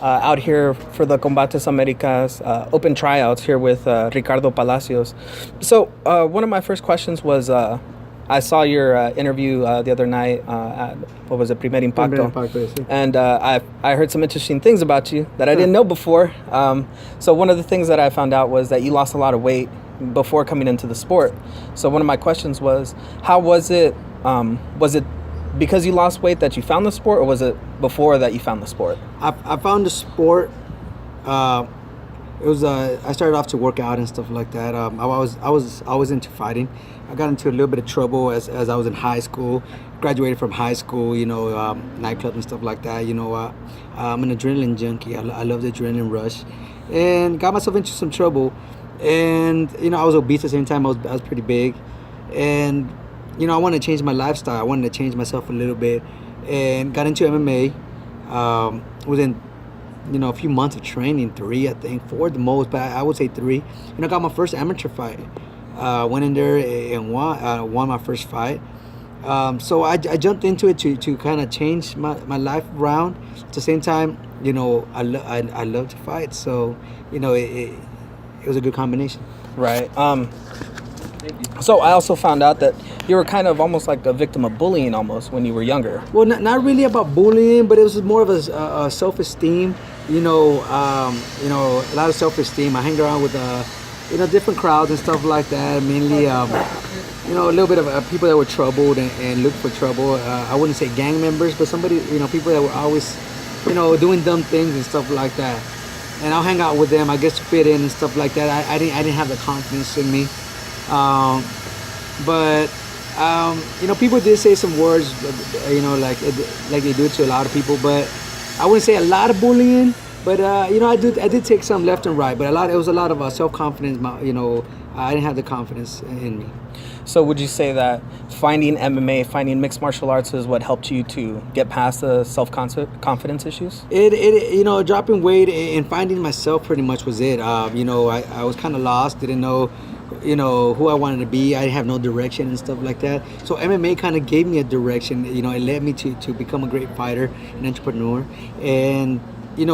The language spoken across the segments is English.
Out here for the Combate Americas open tryouts here with Ricardo Palacios. So one of my first questions was, I saw your interview the other night at, what was it, Primer Impacto? And I heard some interesting things about you that I didn't know before. So one of the things that I found out was that you lost a lot of weight before coming into the sport. So one of my questions was, how was it? Was it because you lost weight that you found the sport, or was it before that you found the sport? I found the sport. It was I started off to work out and stuff like that. I was always into fighting. I got into a little bit of trouble as I was in high school. Graduated from high school, nightclubs and stuff like that. I'm an adrenaline junkie. I love the adrenaline rush, and got myself into some trouble. And I was obese at the same time. I was pretty big, and I wanted to change my lifestyle. I wanted to change myself a little bit, and got into MMA. Within a few months of training, 3, I think, 4 at the most, but I would say 3. I got my first amateur fight. Went in there and won my first fight. So I jumped into it to kind of change my life around. At the same time, I love to fight, so it was a good combination. Right. So I also found out that you were kind of almost like a victim of bullying almost when you were younger. Well, not really about bullying, but it was more of a self-esteem. A lot of self-esteem. I hang around with different crowds and stuff like that. Mainly, a little bit of people that were troubled and looked for trouble. I wouldn't say gang members, but somebody, people that were always, doing dumb things and stuff like that. And I'll hang out with them, I guess, to fit in and stuff like that. I didn't have the confidence in me. People did say some words, like they do to a lot of people. But I wouldn't say a lot of bullying. But I did take some left and right. But it was a lot of self-confidence. I didn't have the confidence in me. So would you say that finding MMA, finding mixed martial arts is what helped you to get past the self-confidence issues? Dropping weight and finding myself pretty much was it. I was kind of lost, didn't know, who I wanted to be. I have no direction and stuff like that. So MMA kind of gave me a direction. It led me to become a great fighter, an entrepreneur. And, and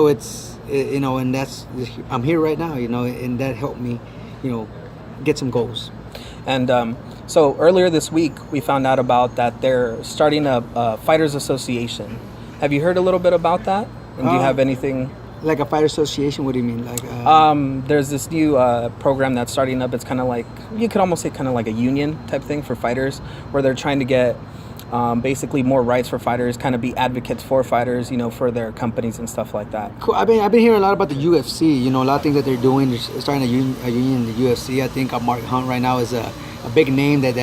I'm here right now, and that helped me, get some goals. And so earlier this week, we found out about that they're starting a Fighters Association. Have you heard a little bit about that? And do you have anything? Like a fighter association? What do you mean? There's this new program that's starting up. It's kind of like, you could almost say kind of like a union type thing for fighters, where they're trying to get basically more rights for fighters, kind of be advocates for fighters, for their companies and stuff like that. Cool. I've been hearing a lot about the UFC. A lot of things that they're doing. They're starting a union in the UFC. I think Mark Hunt right now is a big name that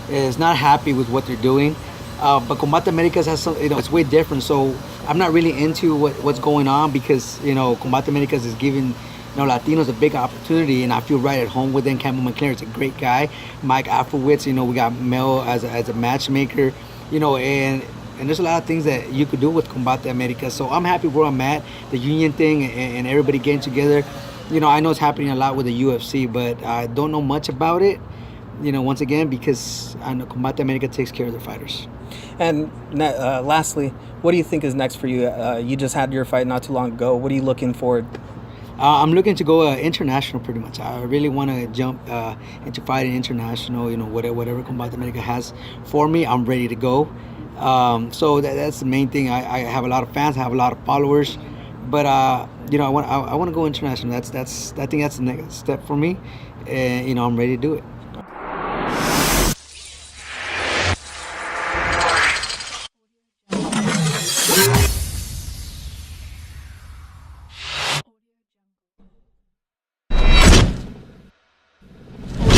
is not happy with what they're doing. But Combate Americas has some, it's way different. So I'm not really into what's going on, because Combate Americas is giving Latinos a big opportunity, and I feel right at home with them. Campbell McLaren is a great guy. Mike Afrowitz, we got Mel as a matchmaker, and there's a lot of things that you could do with Combate Americas. So I'm happy where I'm at. The union thing and everybody getting together. I know it's happening a lot with the UFC, but I don't know much about it. Once again, because I know Combate America takes care of the fighters. And lastly, what do you think is next for you? You just had your fight not too long ago. What are you looking forward? I'm looking to go international pretty much. I really want to jump into fighting international. Whatever Combate America has for me, I'm ready to go. So that's the main thing. I have a lot of fans. I have a lot of followers. But I want to go international. I think that's the next step for me. And I'm ready to do it.